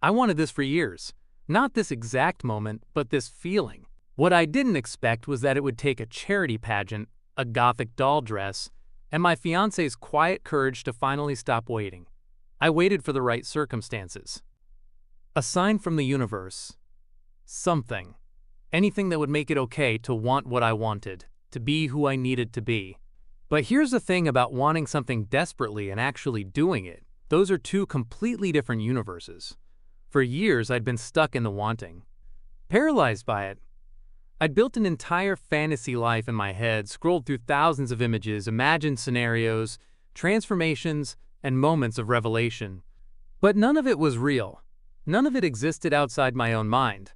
I wanted this for years. Not this exact moment, but this feeling. What I didn't expect was that it would take a charity pageant, a Gothic doll dress, and my fiance's quiet courage to finally stop waiting. I waited for the right circumstances. A sign from the universe. Something. Anything that would make it okay to want what I wanted, to be who I needed to be. But here's the thing about wanting something desperately and actually doing it. Those are two completely different universes. For years, I'd been stuck in the wanting, paralyzed by it. I'd built an entire fantasy life in my head, scrolled through thousands of images, imagined scenarios, transformations, and moments of revelation. But none of it was real. None of it existed outside my own mind.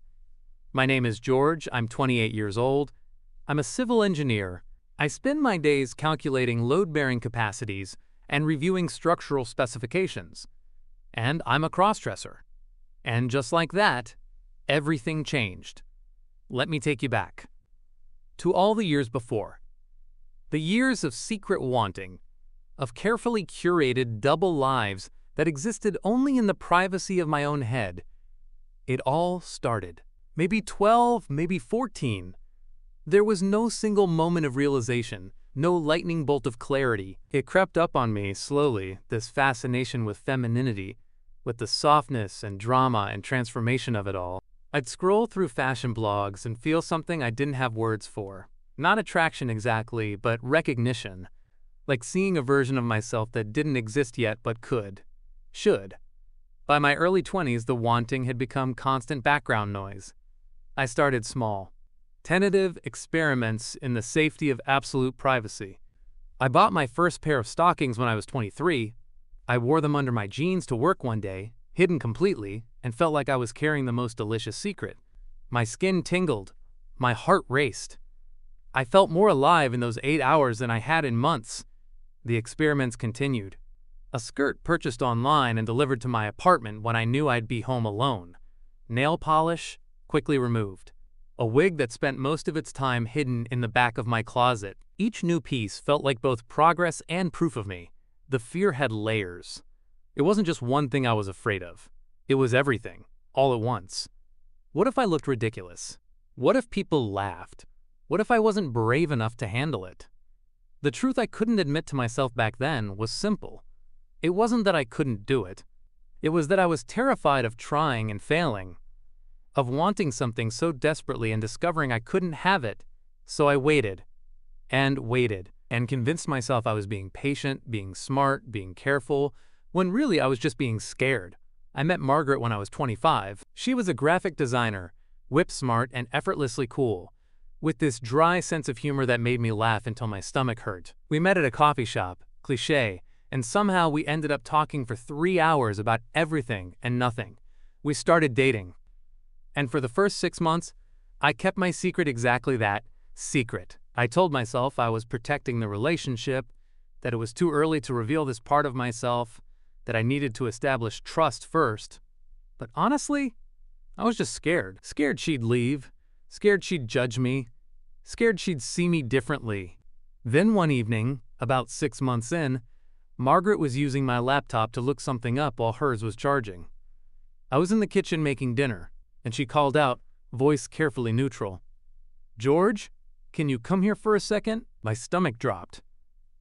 My name is George. I'm 28 years old. I'm a civil engineer. I spend my days calculating load-bearing capacities and reviewing structural specifications. And I'm a crossdresser. And just like that, everything changed. Let me take you back to all the years before. The years of secret wanting, of carefully curated double lives that existed only in the privacy of my own head. It all started. Maybe 12, maybe 14. There was no single moment of realization, no lightning bolt of clarity. It crept up on me slowly, this fascination with femininity, with the softness and drama and transformation of it all. I'd scroll through fashion blogs and feel something I didn't have words for. Not attraction exactly, but recognition. Like seeing a version of myself that didn't exist yet but could. Should. By my early 20s, the wanting had become constant background noise. I started small. Tentative experiments in the safety of absolute privacy. I bought my first pair of stockings when I was 23. I wore them under my jeans to work one day, hidden completely, and felt like I was carrying the most delicious secret. My skin tingled. My heart raced. I felt more alive in those 8 hours than I had in months. The experiments continued. A skirt purchased online and delivered to my apartment when I knew I'd be home alone. Nail polish, quickly removed. A wig that spent most of its time hidden in the back of my closet. Each new piece felt like both progress and proof of me. The fear had layers. It wasn't just one thing I was afraid of. It was everything, all at once. What if I looked ridiculous? What if people laughed? What if I wasn't brave enough to handle it? The truth I couldn't admit to myself back then was simple. It wasn't that I couldn't do it. It was that I was terrified of trying and failing, of wanting something so desperately and discovering I couldn't have it. So I waited, and convinced myself I was being patient, being smart, being careful, when really I was just being scared. I met Margaret when I was 25. She was a graphic designer, whip-smart and effortlessly cool, with this dry sense of humor that made me laugh until my stomach hurt. We met at a coffee shop, cliché, and somehow we ended up talking for 3 hours about everything and nothing. We started dating. And for the first 6 months, I kept my secret exactly that, secret. I told myself I was protecting the relationship, that it was too early to reveal this part of myself, that I needed to establish trust first. But honestly, I was just scared. Scared she'd leave, scared she'd judge me, scared she'd see me differently. Then one evening, about 6 months in, Margaret was using my laptop to look something up while hers was charging. I was in the kitchen making dinner, and she called out, voice carefully neutral. "George, can you come here for a second?" My stomach dropped.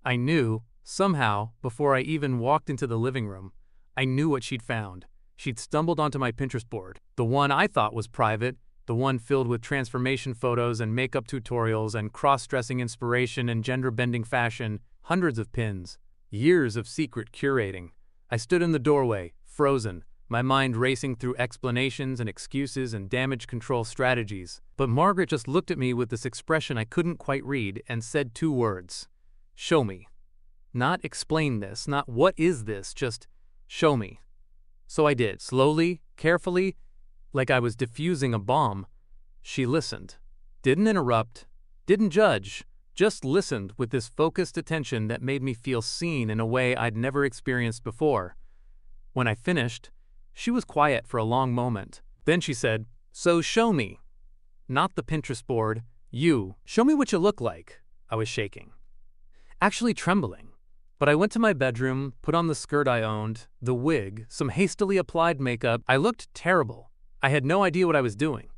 I knew, somehow, before I even walked into the living room, I knew what she'd found. She'd stumbled onto my Pinterest board, the one I thought was private, the one filled with transformation photos and makeup tutorials and cross-dressing inspiration and gender-bending fashion, hundreds of pins, years of secret curating. I stood in the doorway, frozen, my mind racing through explanations and excuses and damage control strategies. But Margaret just looked at me with this expression I couldn't quite read and said 2 words. Show me. Not explain this, not what is this, just show me. So I did, slowly, carefully, like I was diffusing a bomb. She listened. Didn't interrupt, didn't judge, just listened with this focused attention that made me feel seen in a way I'd never experienced before. When I finished, she was quiet for a long moment. Then she said, "So show me." Not the Pinterest board, you. Show me what you look like. I was shaking. Actually trembling. But I went to my bedroom, put on the skirt I owned, the wig, some hastily applied makeup. I looked terrible. I had no idea what I was doing.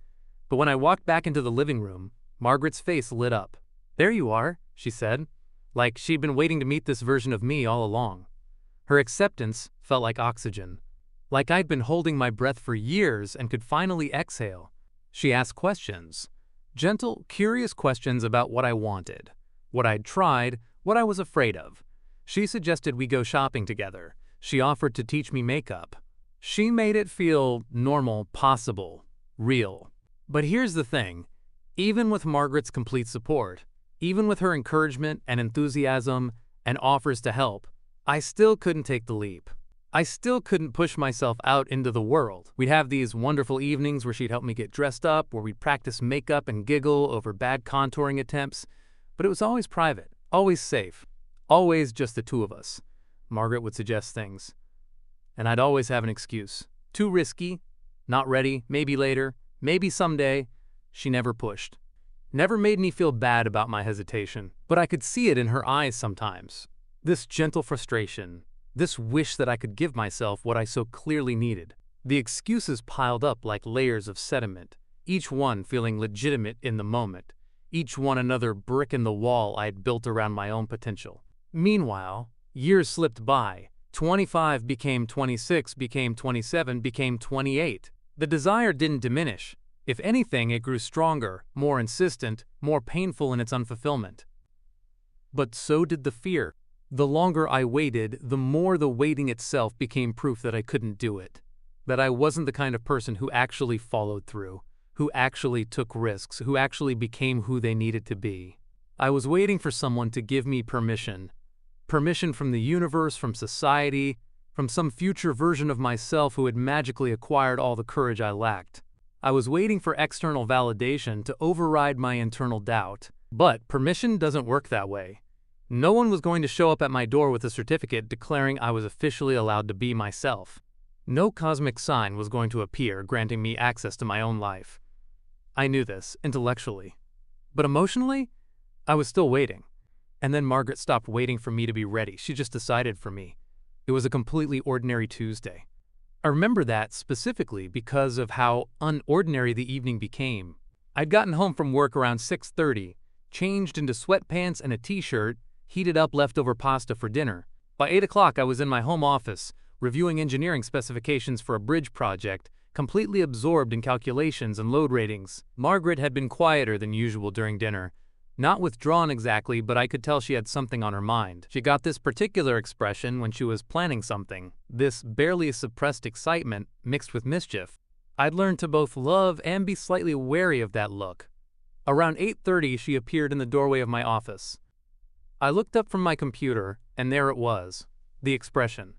But when I walked back into the living room, Margaret's face lit up. "There you are," she said, like she'd been waiting to meet this version of me all along. Her acceptance felt like oxygen, like I'd been holding my breath for years and could finally exhale. She asked questions, gentle, curious questions about what I wanted, what I'd tried, what I was afraid of. She suggested we go shopping together. She offered to teach me makeup. She made it feel normal, possible, real. But here's the thing. Even with Margaret's complete support, even with her encouragement and enthusiasm and offers to help, I still couldn't take the leap. I still couldn't push myself out into the world. We'd have these wonderful evenings where she'd help me get dressed up, where we'd practice makeup and giggle over bad contouring attempts, but it was always private, always safe, always just the two of us. Margaret would suggest things, and I'd always have an excuse. Too risky, not ready, maybe later, maybe someday. She never pushed. Never made me feel bad about my hesitation, but I could see it in her eyes sometimes. This gentle frustration, this wish that I could give myself what I so clearly needed. The excuses piled up like layers of sediment, each one feeling legitimate in the moment, each one another brick in the wall I had built around my own potential. Meanwhile, years slipped by. 25 became 26, became 27, became 28. The desire didn't diminish. If anything, it grew stronger, more insistent, more painful in its unfulfillment. But so did the fear. The longer I waited, the more the waiting itself became proof that I couldn't do it. That I wasn't the kind of person who actually followed through, who actually took risks, who actually became who they needed to be. I was waiting for someone to give me permission. Permission from the universe, from society, from some future version of myself who had magically acquired all the courage I lacked. I was waiting for external validation to override my internal doubt. But permission doesn't work that way. No one was going to show up at my door with a certificate declaring I was officially allowed to be myself. No cosmic sign was going to appear granting me access to my own life. I knew this, intellectually. But emotionally, I was still waiting. And then Margaret stopped waiting for me to be ready. She just decided for me. It was a completely ordinary Tuesday. I remember that specifically because of how unordinary the evening became. I'd gotten home from work around 6:30, changed into sweatpants and a t-shirt, heated up leftover pasta for dinner. By 8 o'clock, I was in my home office, reviewing engineering specifications for a bridge project, completely absorbed in calculations and load ratings. Margaret had been quieter than usual during dinner. Not withdrawn exactly, but I could tell she had something on her mind. She got this particular expression when she was planning something, this barely suppressed excitement mixed with mischief. I'd learned to both love and be slightly wary of that look. Around 8:30, she appeared in the doorway of my office. I looked up from my computer, and there it was, the expression.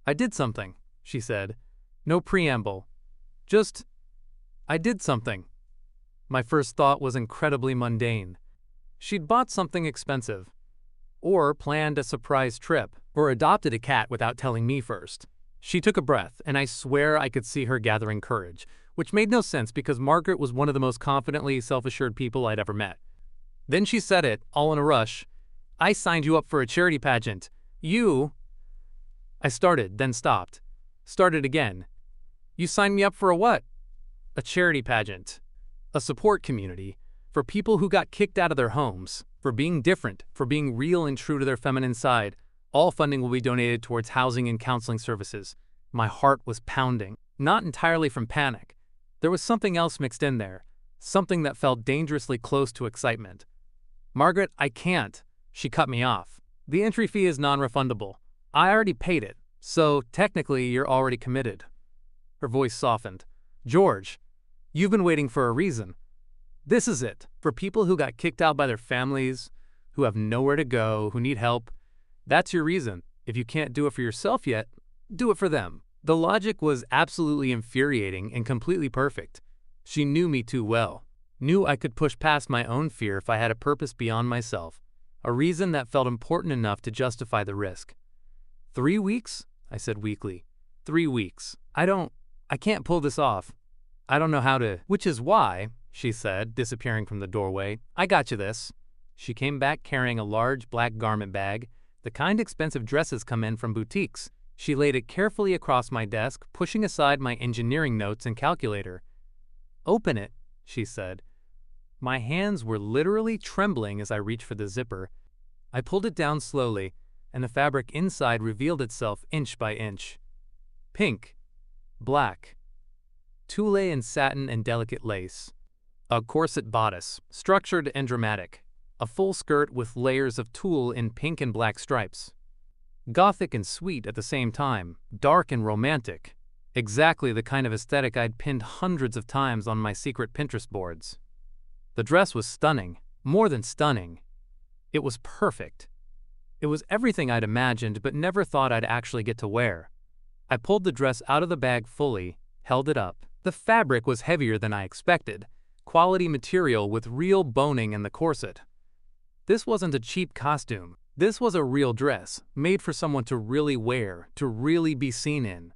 "I did something," she said. No preamble. Just, I did something. My first thought was incredibly mundane. She'd bought something expensive, or planned a surprise trip, or adopted a cat without telling me first. She took a breath, and I swear I could see her gathering courage, which made no sense because Margaret was one of the most confidently self-assured people I'd ever met. Then she said it, all in a rush. "I signed you up for a charity pageant. You—" I started, then stopped. Started again. "You signed me up for a what?" "A charity pageant. A support community for people who got kicked out of their homes, for being different, for being real and true to their feminine side. All funding will be donated towards housing and counseling services." My heart was pounding, not entirely from panic. There was something else mixed in there, something that felt dangerously close to excitement. "Margaret, I can't." She cut me off. "The entry fee is non-refundable. I already paid it, so technically you're already committed." Her voice softened. "George, you've been waiting for a reason. This is it. For people who got kicked out by their families, who have nowhere to go, who need help. That's your reason. If you can't do it for yourself yet, do it for them." The logic was absolutely infuriating and completely perfect. She knew me too well. Knew I could push past my own fear if I had a purpose beyond myself. A reason that felt important enough to justify the risk. 3 weeks? I said weakly. 3 weeks. I can't pull this off. I don't know how to. "Which is why," she said, disappearing from the doorway, "I got you this." She came back carrying a large black garment bag, The kind expensive dresses come in from boutiques. She laid it carefully across my desk, pushing aside my engineering notes and calculator. "Open it," she said. My hands were literally trembling as I reached for the zipper. I pulled it down slowly, and the fabric inside revealed itself inch by inch. Pink, black, tulle and satin and delicate lace. A corset bodice, structured and dramatic. A full skirt with layers of tulle in pink and black stripes. Gothic and sweet at the same time, dark and romantic. Exactly the kind of aesthetic I'd pinned hundreds of times on my secret Pinterest boards. The dress was stunning, more than stunning. It was perfect. It was everything I'd imagined but never thought I'd actually get to wear. I pulled the dress out of the bag fully, held it up. The fabric was heavier than I expected, quality material with real boning in the corset. This wasn't a cheap costume. This was a real dress, made for someone to really wear, to really be seen in.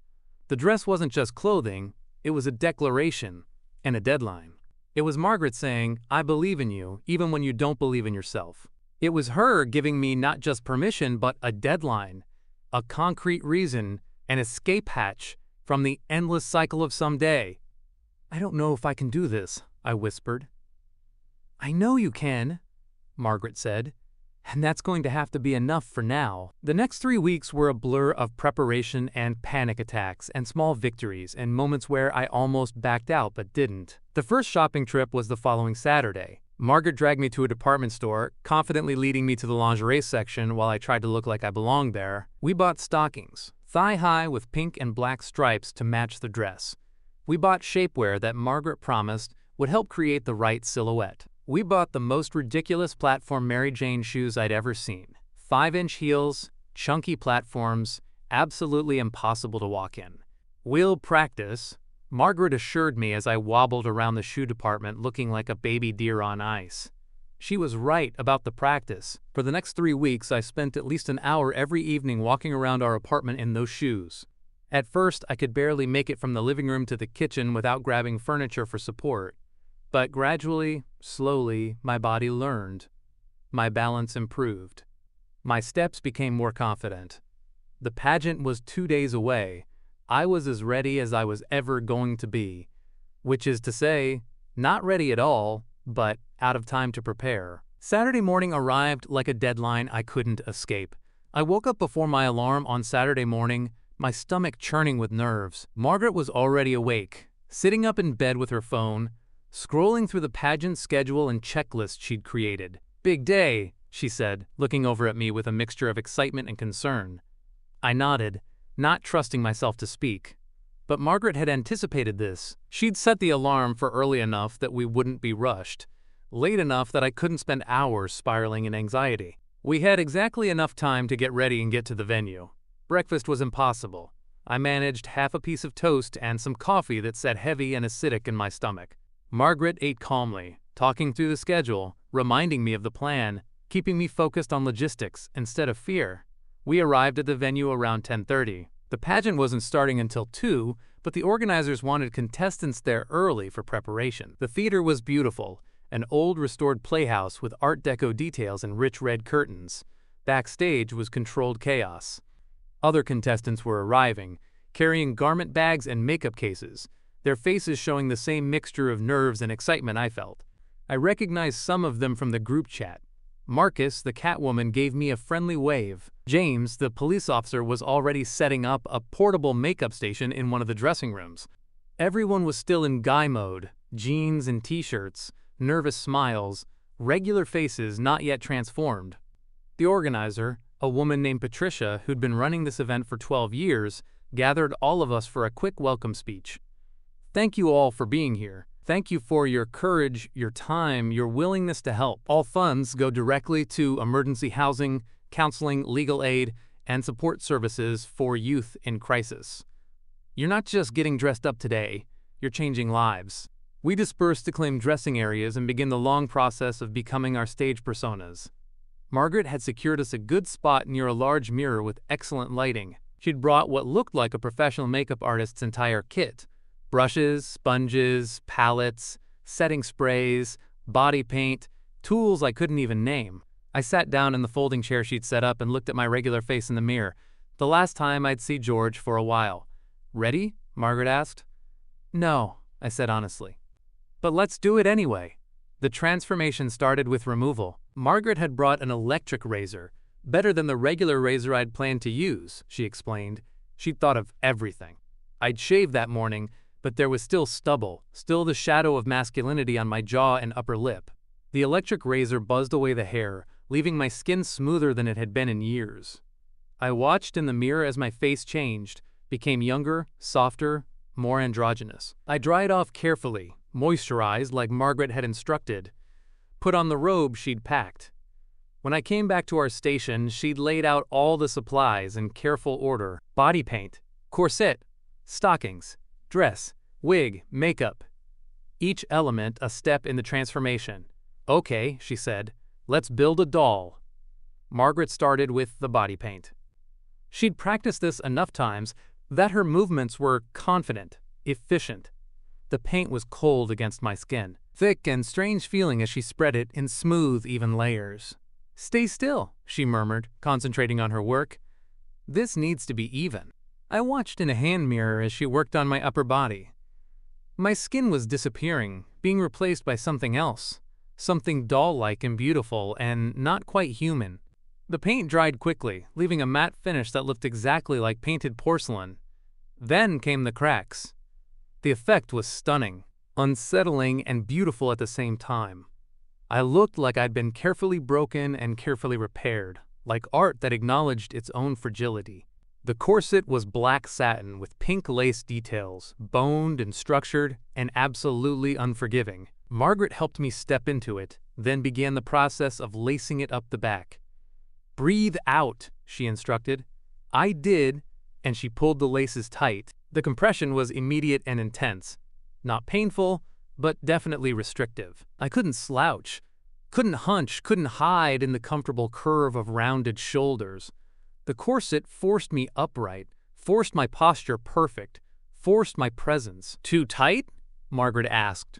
The dress wasn't just clothing, it was a declaration and a deadline. It was Margaret saying, "I believe in you, even when you don't believe in yourself." It was her giving me not just permission, but a deadline, a concrete reason, an escape hatch from the endless cycle of someday. "I don't know if I can do this," I whispered. "I know you can," Margaret said, "and that's going to have to be enough for now." The next 3 weeks were a blur of preparation and panic attacks and small victories and moments where I almost backed out but didn't. The first shopping trip was the following Saturday. Margaret dragged me to a department store, confidently leading me to the lingerie section while I tried to look like I belonged there. We bought stockings, thigh-high with pink and black stripes to match the dress. We bought shapewear that Margaret promised would help create the right silhouette. We bought the most ridiculous platform Mary Jane shoes I'd ever seen. 5-inch heels, chunky platforms, absolutely impossible to walk in. "We'll practice," Margaret assured me as I wobbled around the shoe department looking like a baby deer on ice. She was right about the practice. For the next 3 weeks, I spent at least an hour every evening walking around our apartment in those shoes. At first, I could barely make it from the living room to the kitchen without grabbing furniture for support. But gradually, slowly, my body learned. My balance improved. My steps became more confident. The pageant was 2 days away. I was as ready as I was ever going to be. Which is to say, not ready at all, but out of time to prepare. Saturday morning arrived like a deadline I couldn't escape. I woke up before my alarm on Saturday morning, my stomach churning with nerves. Margaret was already awake, sitting up in bed with her phone, scrolling through the pageant schedule and checklist she'd created. "Big day," she said, looking over at me with a mixture of excitement and concern. I nodded, not trusting myself to speak. But Margaret had anticipated this. She'd set the alarm for early enough that we wouldn't be rushed, late enough that I couldn't spend hours spiraling in anxiety. We had exactly enough time to get ready and get to the venue. Breakfast was impossible. I managed half a piece of toast and some coffee that sat heavy and acidic in my stomach. Margaret ate calmly, talking through the schedule, reminding me of the plan, keeping me focused on logistics instead of fear. We arrived at the venue around 10:30. The pageant wasn't starting until 2, but the organizers wanted contestants there early for preparation. The theater was beautiful, an old restored playhouse with Art Deco details and rich red curtains. Backstage was controlled chaos. Other contestants were arriving, carrying garment bags and makeup cases, their faces showing the same mixture of nerves and excitement I felt. I recognized some of them from the group chat. Marcus, the Catwoman, gave me a friendly wave. James, the police officer, was already setting up a portable makeup station in one of the dressing rooms. Everyone was still in guy mode, jeans and t-shirts, nervous smiles, regular faces not yet transformed. The organizer, a woman named Patricia who'd been running this event for 12 years, gathered all of us for a quick welcome speech. "Thank you all for being here. Thank you for your courage, your time, your willingness to help. All funds go directly to emergency housing, counseling, legal aid, and support services for youth in crisis. You're not just getting dressed up today, you're changing lives." We dispersed to claim dressing areas and begin the long process of becoming our stage personas. Margaret had secured us a good spot near a large mirror with excellent lighting. She'd brought what looked like a professional makeup artist's entire kit: brushes, sponges, palettes, setting sprays, body paint, tools I couldn't even name. I sat down in the folding chair she'd set up and looked at my regular face in the mirror, the last time I'd see George for a while. "Ready?" Margaret asked. "No," I said honestly. "But let's do it anyway." The transformation started with removal. Margaret had brought an electric razor, better than the regular razor I'd planned to use, she explained. She'd thought of everything. I'd shaved that morning, but there was still stubble, still the shadow of masculinity on my jaw and upper lip. The electric razor buzzed away the hair, leaving my skin smoother than it had been in years. I watched in the mirror as my face changed, became younger, softer, more androgynous. I dried off carefully, moisturized like Margaret had instructed, put on the robe she'd packed. When I came back to our station, she'd laid out all the supplies in careful order: body paint, corset, stockings, dress, wig, makeup. Each element a step in the transformation. "Okay," she said, "let's build a doll." Margaret started with the body paint. She'd practiced this enough times that her movements were confident, efficient. The paint was cold against my skin, thick and strange feeling as she spread it in smooth, even layers. "Stay still," she murmured, concentrating on her work. "This needs to be even." I watched in a hand mirror as she worked on my upper body. My skin was disappearing, being replaced by something else, something doll-like and beautiful and not quite human. The paint dried quickly, leaving a matte finish that looked exactly like painted porcelain. Then came the cracks. The effect was stunning, unsettling, and beautiful at the same time. I looked like I'd been carefully broken and carefully repaired, like art that acknowledged its own fragility. The corset was black satin with pink lace details, boned and structured, and absolutely unforgiving. Margaret helped me step into it, then began the process of lacing it up the back. "Breathe out," she instructed. I did, and she pulled the laces tight. The compression was immediate and intense. Not painful, but definitely restrictive. I couldn't slouch, couldn't hunch, couldn't hide in the comfortable curve of rounded shoulders. The corset forced me upright, forced my posture perfect, forced my presence. "Too tight?" Margaret asked.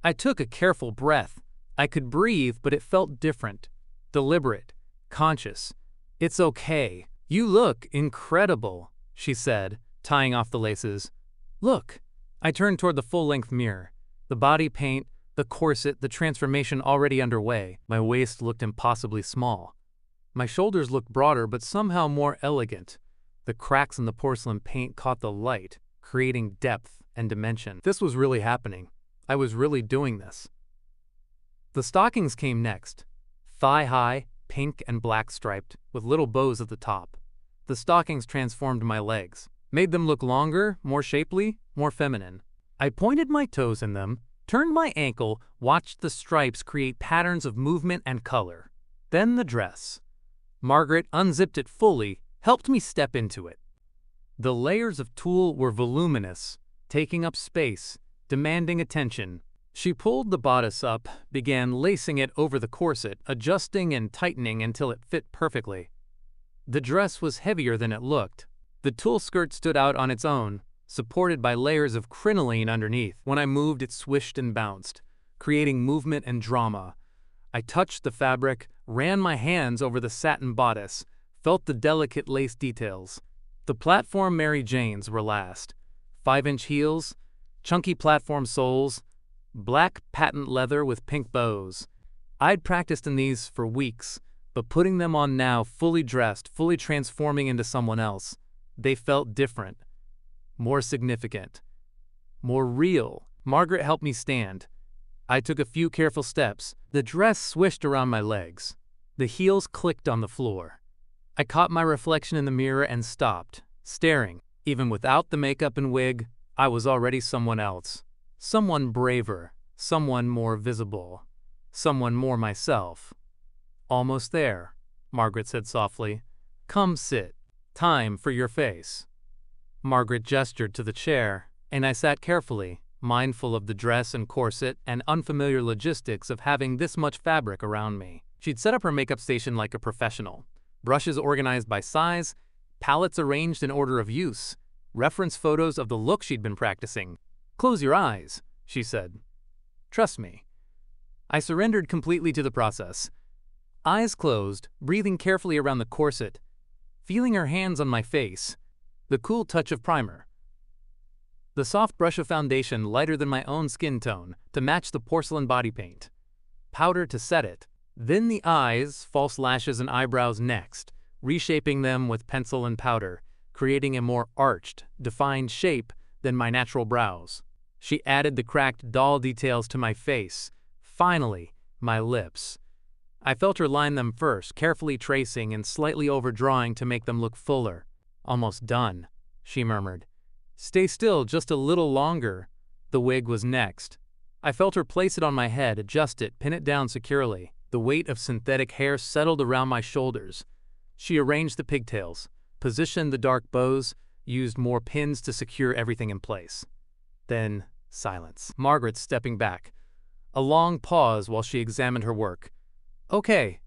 I took a careful breath. I could breathe, but it felt different, deliberate, conscious. "It's okay. You look incredible," she said, tying off the laces. "Look." I turned toward the full-length mirror. The body paint, the corset, the transformation already underway. My waist looked impossibly small. My shoulders looked broader but somehow more elegant. The cracks in the porcelain paint caught the light, creating depth and dimension. This was really happening. I was really doing this. The stockings came next. Thigh-high, pink and black striped, with little bows at the top. The stockings transformed my legs, made them look longer, more shapely, more feminine. I pointed my toes in them, turned my ankle, watched the stripes create patterns of movement and color. Then the dress. Margaret unzipped it fully, helped me step into it. The layers of tulle were voluminous, taking up space, demanding attention. She pulled the bodice up, began lacing it over the corset, adjusting and tightening until it fit perfectly. The dress was heavier than it looked. The tulle skirt stood out on its own, supported by layers of crinoline underneath. When I moved, it swished and bounced, creating movement and drama. I touched the fabric, ran my hands over the satin bodice, felt the delicate lace details. The platform Mary Janes were last. 5-inch heels, chunky platform soles, black patent leather with pink bows. I'd practiced in these for weeks, but putting them on now, fully dressed, fully transforming into someone else, they felt different, more significant, more real. Margaret helped me stand. I took a few careful steps. The dress swished around my legs. The heels clicked on the floor. I caught my reflection in the mirror and stopped, staring. Even without the makeup and wig, I was already someone else. Someone braver, someone more visible, someone more myself. "Almost there," Margaret said softly. "Come sit. Time for your face." Margaret gestured to the chair, and I sat carefully, mindful of the dress and corset and unfamiliar logistics of having this much fabric around me. She'd set up her makeup station like a professional. Brushes organized by size, palettes arranged in order of use, reference photos of the look she'd been practicing. "Close your eyes," she said. "Trust me." I surrendered completely to the process. Eyes closed, breathing carefully around the corset, feeling her hands on my face, the cool touch of primer, the soft brush of foundation lighter than my own skin tone to match the porcelain body paint, powder to set it, then the eyes, false lashes and eyebrows next, reshaping them with pencil and powder, creating a more arched, defined shape than my natural brows. She added the cracked doll details to my face. Finally, my lips. I felt her line them first, carefully tracing and slightly overdrawing to make them look fuller. "Almost done," she murmured. "Stay still just a little longer." The wig was next. I felt her place it on my head, adjust it, pin it down securely. The weight of synthetic hair settled around my shoulders. She arranged the pigtails, positioned the dark bows, used more pins to secure everything in place. Then, silence. Margaret stepping back. A long pause while she examined her work. "Okay,"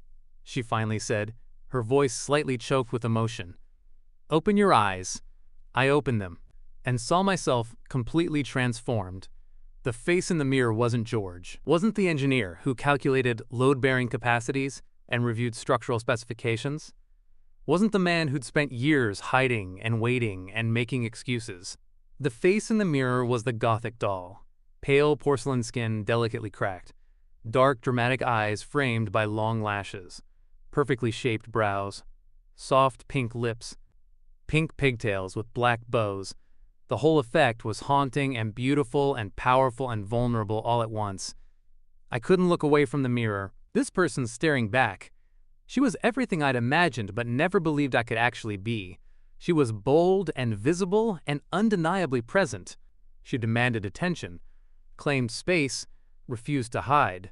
she finally said, her voice slightly choked with emotion. "Open your eyes." I opened them, and saw myself completely transformed. The face in the mirror wasn't George, wasn't the engineer who calculated load-bearing capacities and reviewed structural specifications, wasn't the man who'd spent years hiding and waiting and making excuses. The face in the mirror was the Gothic doll, pale porcelain skin delicately cracked, dark dramatic eyes framed by long lashes, perfectly shaped brows, soft pink lips, pink pigtails with black bows. The whole effect was haunting and beautiful and powerful and vulnerable all at once. I couldn't look away from the mirror. This person staring back. She was everything I'd imagined but never believed I could actually be. She was bold and visible and undeniably present. She demanded attention, claimed space, refused to hide.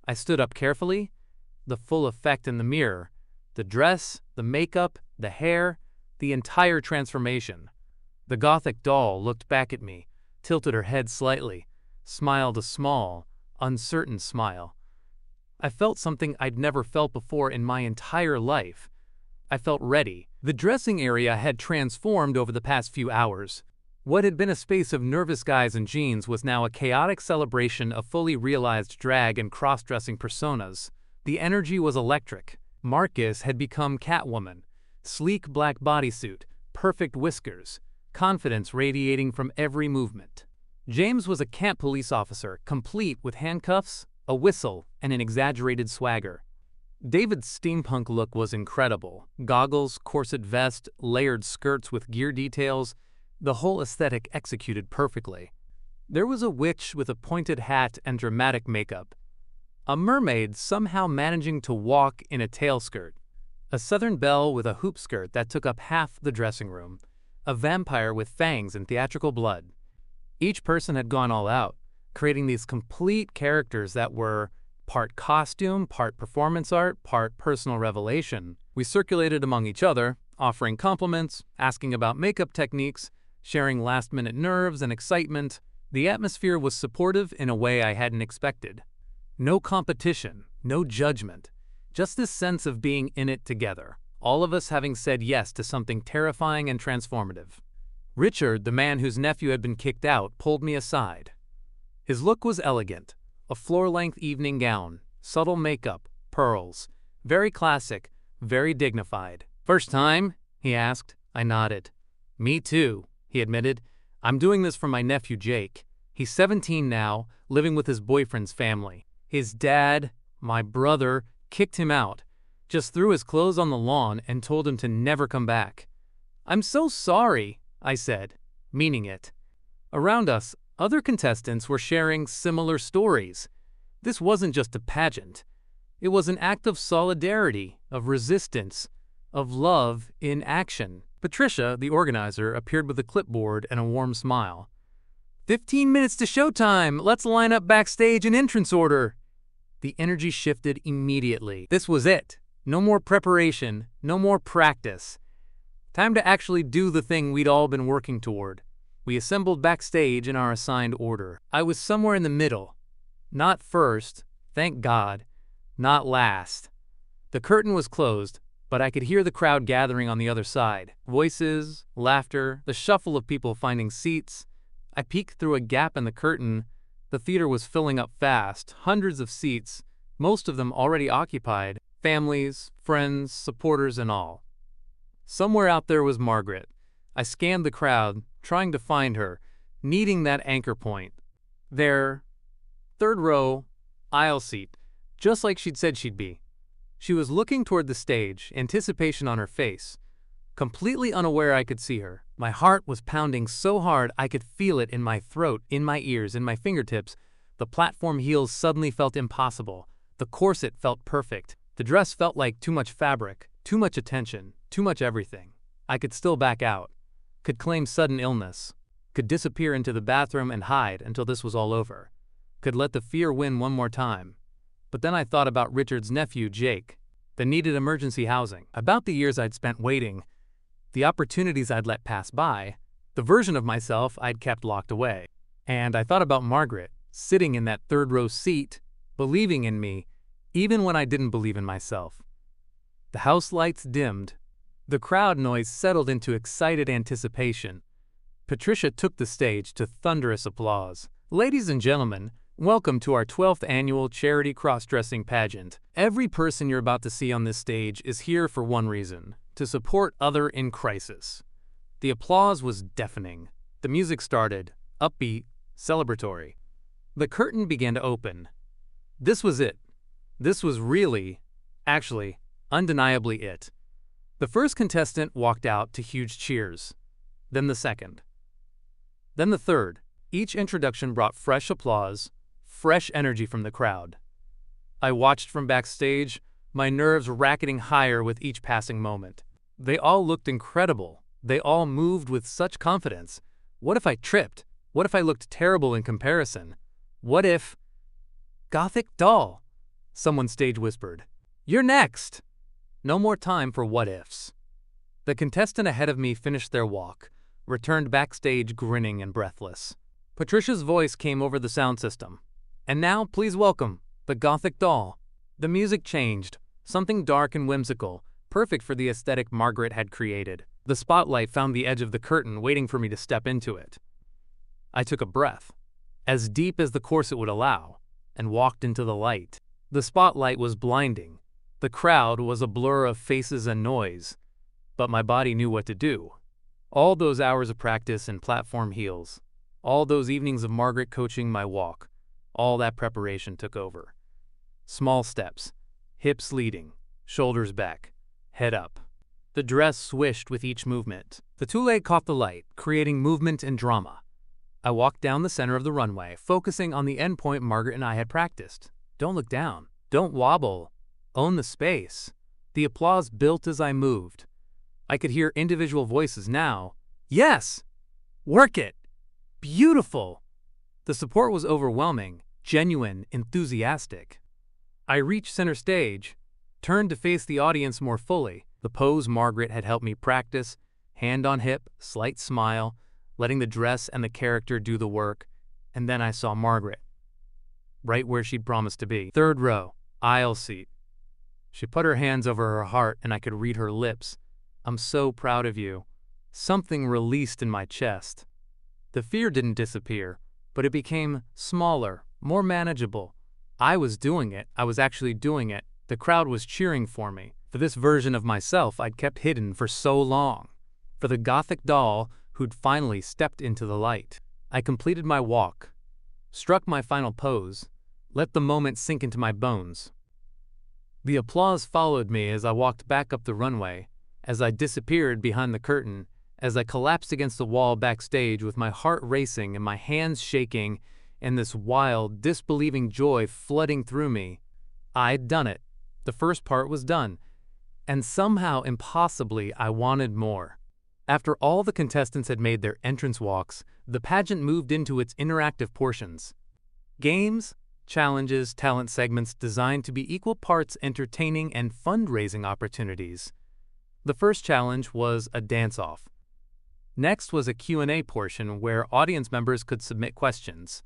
I stood up carefully. The full effect in the mirror. The dress, the makeup, the hair, the entire transformation. The Gothic doll looked back at me, tilted her head slightly, smiled a small, uncertain smile. I felt something I'd never felt before in my entire life. I felt ready. The dressing area had transformed over the past few hours. What had been a space of nervous guys in jeans was now a chaotic celebration of fully realized drag and cross-dressing personas. The energy was electric. Marcus had become Catwoman. Sleek black bodysuit, perfect whiskers, confidence radiating from every movement. James was a camp police officer, complete with handcuffs, a whistle, and an exaggerated swagger. David's steampunk look was incredible. Goggles, corset vest, layered skirts with gear details, the whole aesthetic executed perfectly. There was a witch with a pointed hat and dramatic makeup. A mermaid somehow managing to walk in a tail skirt. A southern belle with a hoop skirt that took up half the dressing room. A vampire with fangs and theatrical blood. Each person had gone all out, creating these complete characters that were part costume, part performance art, part personal revelation. We circulated among each other, offering compliments, asking about makeup techniques, sharing last-minute nerves and excitement. The atmosphere was supportive in a way I hadn't expected. No competition, no judgment, just this sense of being in it together, all of us having said yes to something terrifying and transformative. Richard, the man whose nephew had been kicked out, pulled me aside. His look was elegant, a floor-length evening gown, subtle makeup, pearls, very classic, very dignified. "First time?" he asked. I nodded. "Me too," he admitted. "I'm doing this for my nephew Jake. He's 17 now, living with his boyfriend's family. His dad, my brother, kicked him out, just threw his clothes on the lawn and told him to never come back." "I'm so sorry," I said, meaning it. Around us, other contestants were sharing similar stories. This wasn't just a pageant. It was an act of solidarity, of resistance, of love in action. Patricia, the organizer, appeared with a clipboard and a warm smile. 15 minutes to showtime! Let's line up backstage in entrance order!" The energy shifted immediately. This was it. No more preparation, no more practice. Time to actually do the thing we'd all been working toward. We assembled backstage in our assigned order. I was somewhere in the middle. Not first, thank God, not last. The curtain was closed, but I could hear the crowd gathering on the other side. Voices, laughter, the shuffle of people finding seats. I peeked through a gap in the curtain. The theater was filling up fast, hundreds of seats, most of them already occupied. Families, friends, supporters, and all. Somewhere out there was Margaret. I scanned the crowd, trying to find her, needing that anchor point. There, third row, aisle seat, just like she'd said she'd be. She was looking toward the stage, anticipation on her face. Completely unaware I could see her, my heart was pounding so hard I could feel it in my throat, in my ears, in my fingertips. The platform heels suddenly felt impossible. The corset felt perfect. The dress felt like too much fabric, too much attention, too much everything. I could still back out, could claim sudden illness, could disappear into the bathroom and hide until this was all over, could let the fear win one more time. But then I thought about Richard's nephew, Jake, that needed emergency housing, about the years I'd spent waiting, the opportunities I'd let pass by, the version of myself I'd kept locked away. And I thought about Margaret, sitting in that third row seat, believing in me, even when I didn't believe in myself. The house lights dimmed. The crowd noise settled into excited anticipation. Patricia took the stage to thunderous applause. Ladies and gentlemen, welcome to our 12th annual charity cross-dressing pageant. Every person you're about to see on this stage is here for one reason: to support other in crisis. The applause was deafening. The music started, upbeat, celebratory. The curtain began to open. This was it. This was really, actually, undeniably it. The first contestant walked out to huge cheers. Then the second. Then the third. Each introduction brought fresh applause, fresh energy from the crowd. I watched from backstage, my nerves racketing higher with each passing moment. They all looked incredible. They all moved with such confidence. What if I tripped? What if I looked terrible in comparison? What if... Gothic doll, someone stage whispered. You're next! No more time for what-ifs. The contestant ahead of me finished their walk, returned backstage grinning and breathless. Patricia's voice came over the sound system. And now, please welcome, the Gothic doll. The music changed, something dark and whimsical, perfect for the aesthetic Margaret had created. The spotlight found the edge of the curtain waiting for me to step into it. I took a breath, as deep as the corset would allow, and walked into the light. The spotlight was blinding. The crowd was a blur of faces and noise, but my body knew what to do. All those hours of practice in platform heels, all those evenings of Margaret coaching my walk, all that preparation took over. Small steps, hips leading, shoulders back, head up. The dress swished with each movement. The tulle caught the light, creating movement and drama. I walked down the center of the runway, focusing on the endpoint Margaret and I had practiced. Don't look down. Don't wobble. Own the space. The applause built as I moved. I could hear individual voices now. Yes! Work it! Beautiful! The support was overwhelming, genuine, enthusiastic. I reached center stage, turned to face the audience more fully. The pose Margaret had helped me practice, hand on hip, slight smile, letting the dress and the character do the work, and then I saw Margaret, right where she'd promised to be. Third row, aisle seat. She put her hands over her heart and I could read her lips. I'm so proud of you. Something released in my chest. The fear didn't disappear, but it became smaller, more manageable. I was doing it. I was actually doing it. The crowd was cheering for me, for this version of myself I'd kept hidden for so long, for the Gothic doll who'd finally stepped into the light. I completed my walk, struck my final pose, let the moment sink into my bones. The applause followed me as I walked back up the runway, as I disappeared behind the curtain, as I collapsed against the wall backstage with my heart racing and my hands shaking and this wild, disbelieving joy flooding through me. I'd done it. The first part was done. And somehow, impossibly, I wanted more. After all the contestants had made their entrance walks, the pageant moved into its interactive portions. Games, challenges, talent segments designed to be equal parts entertaining and fundraising opportunities. The first challenge was a dance-off. Next was a Q&A portion where audience members could submit questions.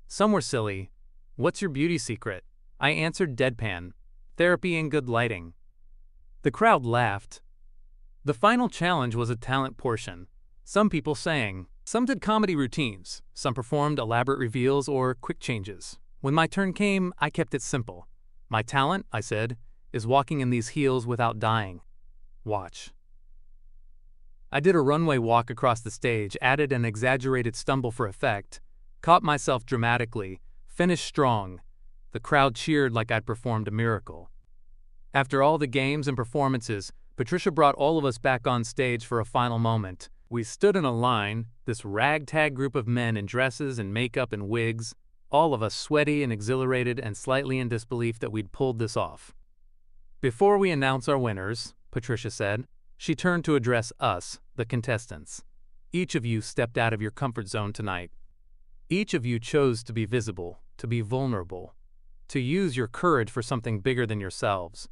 Some were silly. What's your beauty secret? I answered deadpan. Therapy and good lighting. The crowd laughed. The final challenge was a talent portion. Some people sang. Some did comedy routines. Some performed elaborate reveals or quick changes. When my turn came, I kept it simple. My talent, I said, is walking in these heels without dying. Watch. I did a runway walk across the stage, added an exaggerated stumble for effect, caught myself dramatically, finished strong. The crowd cheered like I'd performed a miracle. After all the games and performances, Patricia brought all of us back on stage for a final moment. We stood in a line, this ragtag group of men in dresses and makeup and wigs, all of us sweaty and exhilarated and slightly in disbelief that we'd pulled this off. "Before we announce our winners," Patricia said, she turned to address us, the contestants. "Each of you stepped out of your comfort zone tonight. Each of you chose to be visible, to be vulnerable, to use your courage for something bigger than yourselves.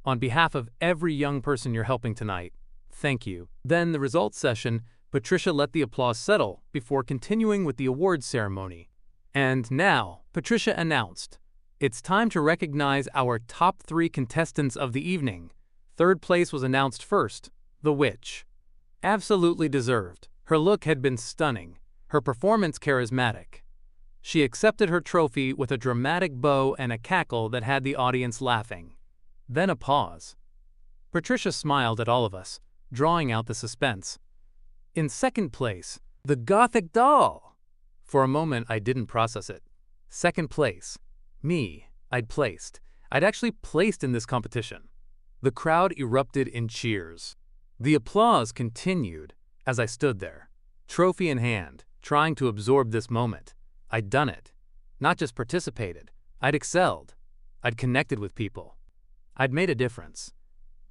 On behalf of every young person you're helping tonight, thank you." Then the results session, Patricia let the applause settle before continuing with the awards ceremony. "And now," Patricia announced, "it's time to recognize our top 3 contestants of the evening." Third place was announced first, the witch. Absolutely deserved. Her look had been stunning, her performance charismatic. She accepted her trophy with a dramatic bow and a cackle that had the audience laughing. Then a pause. Patricia smiled at all of us, drawing out the suspense. In second place, the Gothic doll. For a moment, I didn't process it. Second place. Me. I'd actually placed in this competition. The crowd erupted in cheers. The applause continued as I stood there, trophy in hand, trying to absorb this moment. I'd done it. Not just participated. I'd excelled. I'd connected with people. I'd made a difference.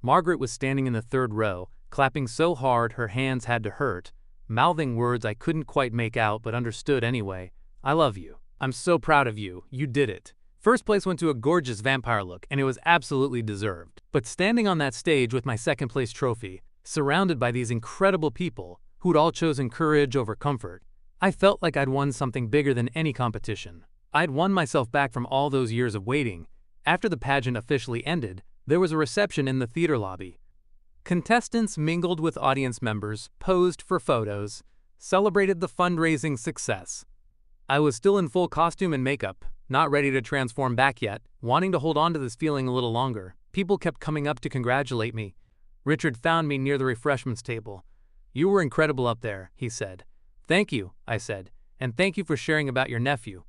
Margaret was standing in the third row, clapping so hard her hands had to hurt, mouthing words I couldn't quite make out but understood anyway. "I love you. I'm so proud of you. You did it." First place went to a gorgeous vampire look, and it was absolutely deserved. But standing on that stage with my second place trophy, surrounded by these incredible people who'd all chosen courage over comfort, I felt like I'd won something bigger than any competition. I'd won myself back from all those years of waiting. After the pageant officially ended, there was a reception in the theater lobby. Contestants mingled with audience members, posed for photos, celebrated the fundraising success. I was still in full costume and makeup, not ready to transform back yet, wanting to hold on to this feeling a little longer. People kept coming up to congratulate me. Richard found me near the refreshments table. "You were incredible up there," he said. "Thank you," I said, "and thank you for sharing about your nephew,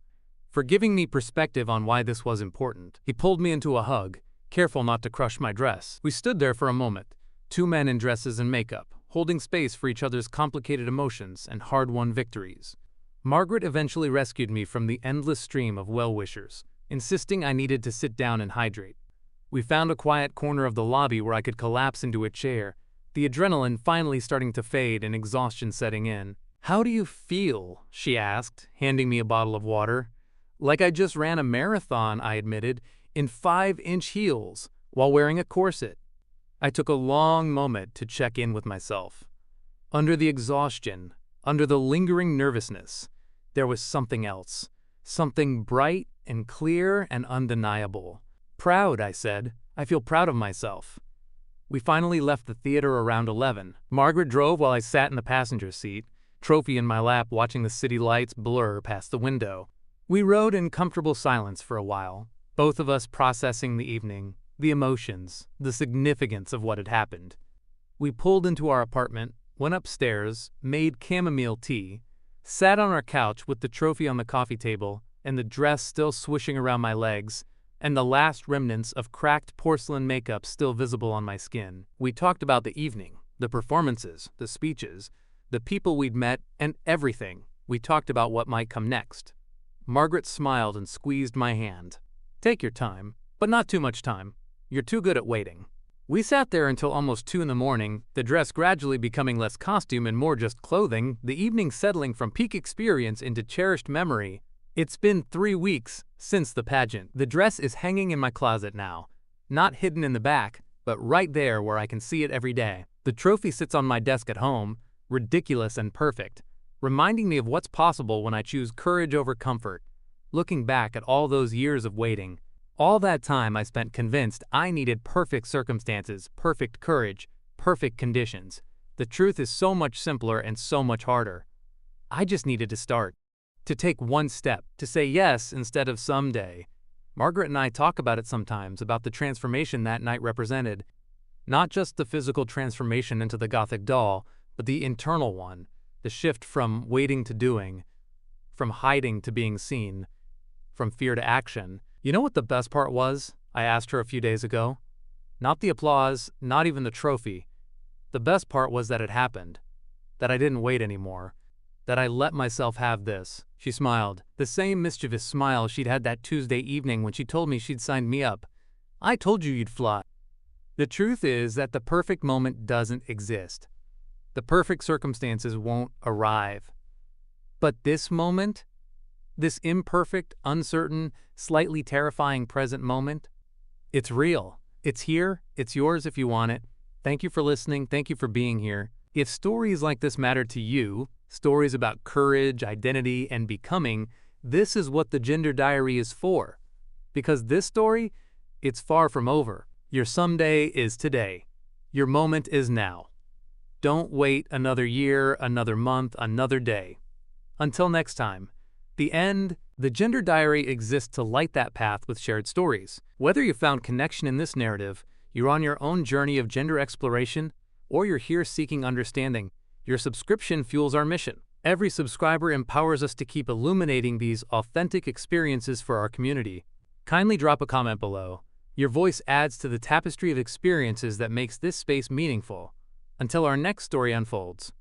for giving me perspective on why this was important." He pulled me into a hug, careful not to crush my dress. We stood there for a moment, 2 men in dresses and makeup, holding space for each other's complicated emotions and hard-won victories. Margaret eventually rescued me from the endless stream of well-wishers, insisting I needed to sit down and hydrate. We found a quiet corner of the lobby where I could collapse into a chair, the adrenaline finally starting to fade and exhaustion setting in. "How do you feel?" she asked, handing me a bottle of water. "Like I just ran a marathon," I admitted, "in 5-inch heels, while wearing a corset." I took a long moment to check in with myself. Under the exhaustion, under the lingering nervousness, there was something else, something bright and clear and undeniable. "Proud," I said. "I feel proud of myself." We finally left the theater around 11. Margaret drove while I sat in the passenger seat, trophy in my lap, watching the city lights blur past the window. We rode in comfortable silence for a while, both of us processing the evening, the emotions, the significance of what had happened. We pulled into our apartment, went upstairs, made chamomile tea, sat on our couch with the trophy on the coffee table and the dress still swishing around my legs, and the last remnants of cracked porcelain makeup still visible on my skin. We talked about the evening, the performances, the speeches, the people we'd met, and everything. We talked about what might come next. Margaret smiled and squeezed my hand. "Take your time, but not too much time. You're too good at waiting." We sat there until almost 2 in the morning, the dress gradually becoming less costume and more just clothing, the evening settling from peak experience into cherished memory. It's been 3 weeks since the pageant. The dress is hanging in my closet now, not hidden in the back, but right there where I can see it every day. The trophy sits on my desk at home, ridiculous and perfect, reminding me of what's possible when I choose courage over comfort. Looking back at all those years of waiting, all that time I spent convinced I needed perfect circumstances, perfect courage, perfect conditions. The truth is so much simpler and so much harder. I just needed to start. To take one step, to say yes instead of someday. Margaret and I talk about it sometimes, about the transformation that night represented. Not just the physical transformation into the Gothic doll, but the internal one, the shift from waiting to doing, from hiding to being seen, from fear to action. You know what the best part was? I asked her a few days ago. Not the applause, not even the trophy. The best part was that it happened. That I didn't wait anymore. That I let myself have this. She smiled, the same mischievous smile she'd had that Tuesday evening when she told me she'd signed me up. I told you you'd fly. The truth is that the perfect moment doesn't exist. The perfect circumstances won't arrive. But this moment, this imperfect, uncertain, slightly terrifying present moment, it's real. It's here. It's yours if you want it. Thank you for listening. Thank you for being here. If stories like this matter to you, stories about courage, identity, and becoming, this is what the Gender Diary is for. Because this story, it's far from over. Your someday is today. Your moment is now. Don't wait another year, another month, another day. Until next time. The end. The Gender Diary exists to light that path with shared stories. Whether you found connection in this narrative, you're on your own journey of gender exploration, or you're here seeking understanding, your subscription fuels our mission. Every subscriber empowers us to keep illuminating these authentic experiences for our community. Kindly drop a comment below. Your voice adds to the tapestry of experiences that makes this space meaningful. Until our next story unfolds.